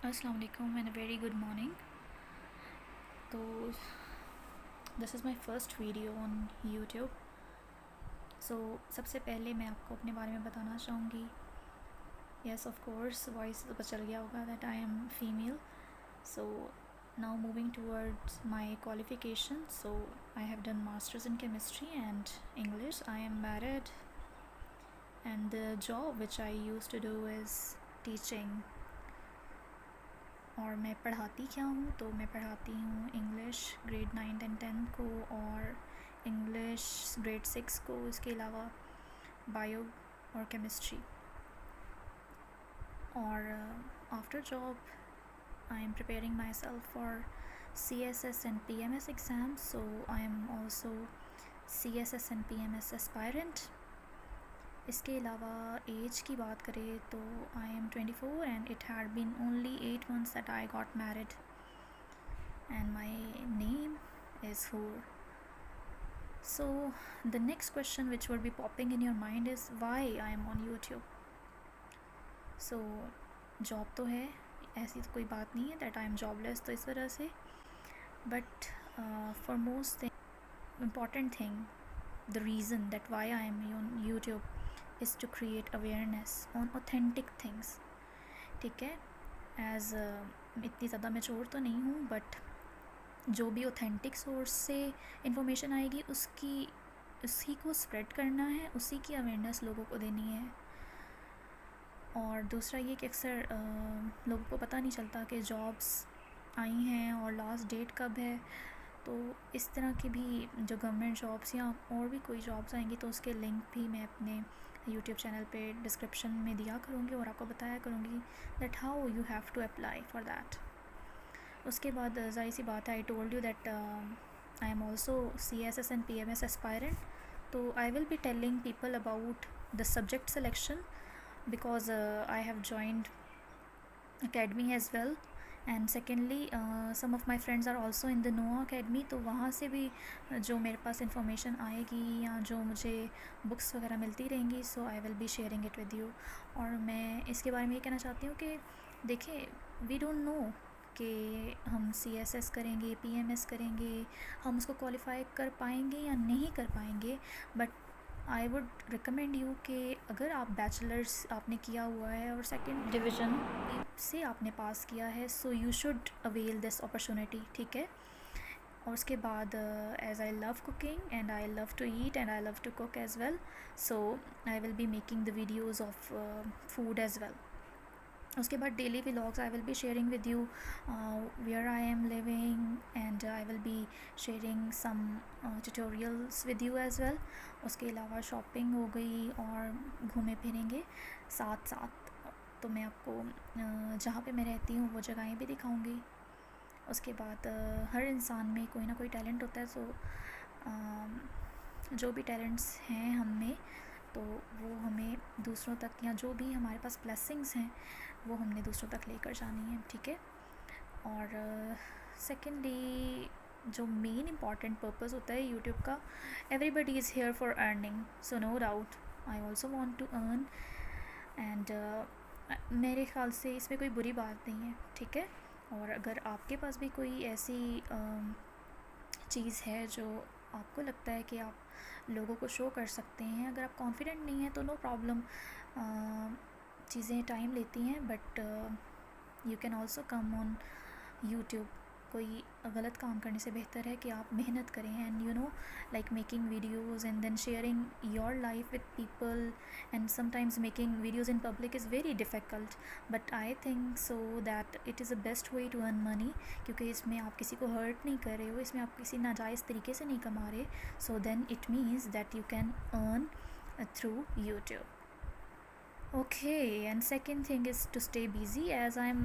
अस्सलाम वालेकुम and very good morning. तो this is my first video on YouTube. So सबसे पहले मैं आपको अपने बारे में बताना चाहूँगी। यस ऑफ कोर्स वॉइस तो पता चल गया होगा that I am female. So now moving towards my qualification. So I have done masters in chemistry and English. I am married and the job which I use to do is teaching. और मैं पढ़ाती क्या हूँ, तो मैं पढ़ाती हूँ English grade 9 and 10 को और इंग्लिश ग्रेड 6 को। इसके अलावा बायो और केमिस्ट्री। और after job I am preparing myself for CSS and PMS exam. So I am also CSS and PMS aspirant. इसके अलावा एज की बात करें तो I am 24 and it had been only 8 months that I got married and my name is Hoor. So the next question which would be popping in your mind is why I am on YouTube. So job तो है, ऐसी तो कोई बात नहीं है that I M jobless तो इस वजह से, but for most important thing, the reason that why I am on YouTube is to create awareness on authentic things. ठीक है, एज इतनी ज़्यादा मैच्योर तो नहीं हूँ, बट जो भी ऑथेंटिक सोर्स से इंफॉर्मेशन आएगी उसी को स्प्रेड करना है, उसी की अवेयरनेस लोगों को देनी है। और दूसरा ये कि अक्सर लोगों को पता नहीं चलता कि जॉब्स आई हैं और लास्ट डेट कब है। तो इस तरह की भी जो गवर्नमेंट जॉब्स या और भी कोई जॉब्स आएंगी तो उसके लिंक भी मैं अपने यूट्यूब चैनल पे डिस्क्रिप्शन में दिया करूँगी और आपको बताया करूँगी that how you have to apply for that. उसके बाद ज़ाहिर सी बात है, I told you that I am also CSS and PMS aspirant. तो I will be telling people about the subject selection because I have joined academy as well, and secondly some of my friends are also in the NOAA academy। तो वहाँ से भी जो मेरे पास information आएगी या जो मुझे बुक्स वगैरह मिलती रहेंगी, so I will be sharing it with you. और मैं इसके बारे में ये कहना चाहती हूँ कि देखिए, वी डोंट नो कि हम CSS करेंगे, PMS करेंगे, हम उसको क्वालिफाई कर पाएंगे या नहीं कर पाएंगे, but I would recommend you कि अगर आप बैचलर्स आपने किया हुआ है और सेकंड डिवीज़न से आपने पास किया है, so you should avail this opportunity. ठीक है, और उसके बाद as I love cooking and I love to eat and I love to cook as well, so I will be making the videos of food as well. उसके बाद daily vlogs I will be sharing with you where I am living and I will be sharing some tutorials with you as well. उसके अलावा shopping हो गई और घूमे फिरेंगे साथ साथ। तो मैं आपको जहाँ पे मैं रहती हूँ वो जगहें भी दिखाऊंगी। उसके बाद हर इंसान में कोई ना कोई टैलेंट होता है, सो जो भी टैलेंट्स हैं हम में, तो वो हमें दूसरों तक, या जो भी हमारे पास ब्लेसिंग्स हैं वो हमने दूसरों तक लेकर जानी है। ठीक है, और सेकेंडली जो मेन इम्पॉर्टेंट पर्पस होता है यूट्यूब का, everybody is here for earning, so no doubt I also want to earn. And मेरे ख़्याल से इसमें कोई बुरी बात नहीं है। ठीक है, और अगर आपके पास भी कोई ऐसी चीज़ है जो आपको लगता है कि आप लोगों को शो कर सकते हैं, अगर आप कॉन्फिडेंट नहीं हैं तो नो प्रॉब्लम, चीज़ें टाइम लेती हैं, but you can also come on YouTube. कोई गलत काम करने से बेहतर है कि आप मेहनत करें and you know, like making videos and then sharing your life with people, and sometimes making videos in public is very difficult, but I think so that it is a best way to earn money, क्योंकि इसमें आप किसी को hurt नहीं कर रहे हो, इसमें आप किसी नाजायज़ तरीके से नहीं कमा रहे, so then it means that you can earn through YouTube. Okay, and second thing is to stay busy, as I'm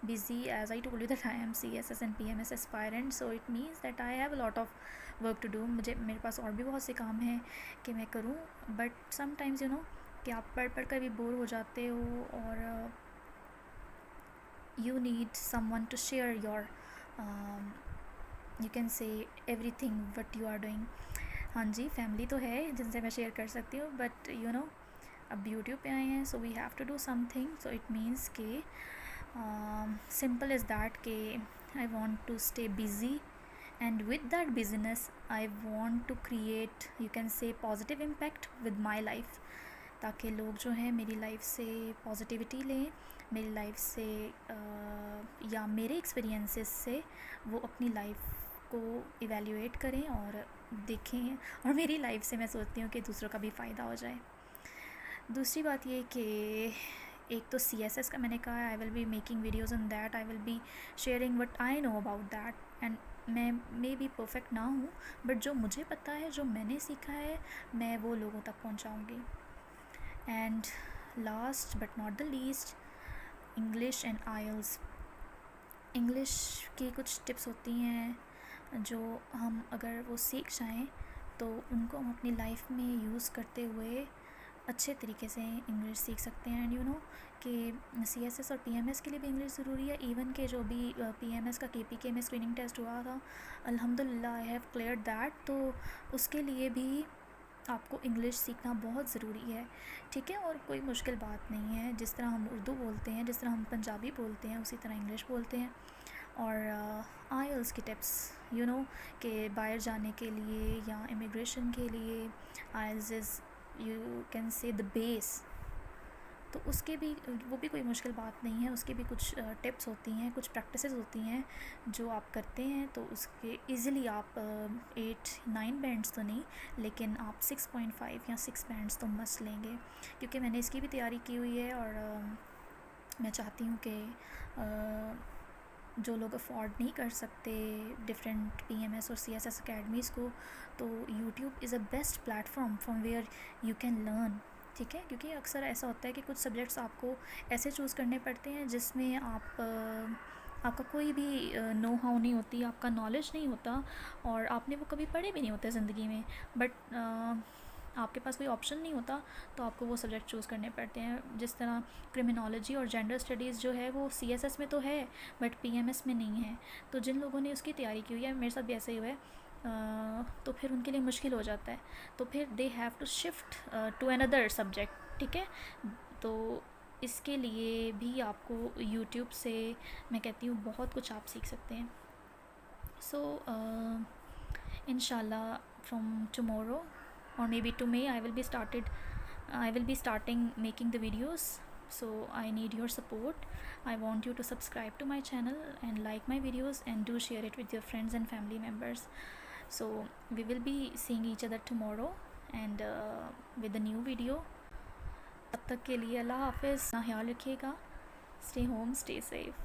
busy, as I told you that I am CSS and PMS aspirant, so it means that I have a lot of work to do। मेरे पास और भी बहुत से काम हैं कि मैं करूँ, बट समटाइम्स यू नो कि आप पढ़ पढ़ कर भी बोर हो जाते हो और you need someone to share your, you can say everything what you are doing. हाँ जी, फैमिली तो है जिनसे मैं शेयर कर सकती हूँ, बट यू नो अब यूट्यूब पे आए हैं, so we have to do something, so it means कि Simple as that कि I want to stay busy, and with that busyness I want to create, you can say, positive impact with my life, ताकि लोग जो हैं मेरी life से positivity लें, मेरी लाइफ से या मेरे एक्सपीरियंसेस से वो अपनी लाइफ को इवैल्यूएट करें और देखें, और मेरी लाइफ से मैं सोचती हूँ कि दूसरों का भी फ़ायदा हो जाए। दूसरी बात ये कि एक तो CSS का मैंने कहा, आई will be making videos on that, I will be sharing what I know about that, and मैं मे बी परफेक्ट ना हूँ, बट जो मुझे पता है, जो मैंने सीखा है, मैं वो लोगों तक पहुँचाऊँगी। And last but not the least, English and IELTS। English की कुछ टिप्स होती हैं जो हम अगर वो सीख जाएं तो उनको हम अपनी लाइफ में यूज़ करते हुए अच्छे तरीके से इंग्लिश सीख सकते हैं। एंड यू नो कि CSS और PMS के लिए भी इंग्लिश ज़रूरी है। इवन के जो भी PMS का KPK में स्क्रीनिंग टेस्ट हुआ था, अल्हम्दुलिल्लाह आई हैव क्लियर्ड दैट, तो उसके लिए भी आपको इंग्लिश सीखना बहुत ज़रूरी है, ठीक है। और कोई मुश्किल बात नहीं है, जिस तरह हम उर्दू बोलते हैं, जिस तरह हम पंजाबी बोलते हैं, उसी तरह इंग्लिश बोलते हैं। और IELTS की टिप्स, यू नो कि बाहर जाने के लिए या इमिग्रेशन के लिए IELTS इज़, यू कैन से, द बेस। तो उसके भी, वो भी कोई मुश्किल बात नहीं है, उसके भी कुछ टिप्स होती हैं, कुछ प्रैक्टिसेस होती हैं जो आप करते हैं तो उसके इजीली आप 8-9 बैंड्स तो नहीं, लेकिन आप 6.5 या 6 बैंड्स तो मस्ट लेंगे, क्योंकि मैंने इसकी भी तैयारी की हुई है। और मैं चाहती हूँ कि जो लोग अफोर्ड नहीं कर सकते डिफरेंट PMS और CSS अकेडमीज़ को, तो YouTube is a best platform from where you can learn, ठीक है। क्योंकि अक्सर ऐसा होता है कि कुछ सब्जेक्ट्स आपको ऐसे चूज़ करने पड़ते हैं जिसमें आपका कोई भी नो हाउ नहीं होती, आपका नॉलेज नहीं होता, और आपने वो कभी पढ़े भी नहीं होते ज़िंदगी में, बट आपके पास कोई ऑप्शन नहीं होता, तो आपको वो सब्जेक्ट चूज़ करने पड़ते हैं। जिस तरह क्रिमिनोलॉजी और जेंडर स्टडीज़ जो है वो CSS में तो है, बट PMS में नहीं है। तो जिन लोगों ने उसकी तैयारी की हुई है, मेरे साथ भी ऐसा ही हुआ है, तो फिर उनके लिए मुश्किल हो जाता है, तो फिर they have to shift to another subject, ठीक है। तो इसके लिए भी आपको यूट्यूब से, मैं कहती हूँ, बहुत कुछ आप सीख सकते हैं। सो इंशाल्लाह from tomorrow or maybe to May, I will be starting making the videos, so I need your support. I want you to subscribe to my channel and like my videos, and do share it with your friends and family members. So we will be seeing each other tomorrow, and with a new video. तब तक के लिए अल्लाह हाफिज़, अपना ख्याल रखिएगा, stay home, stay safe.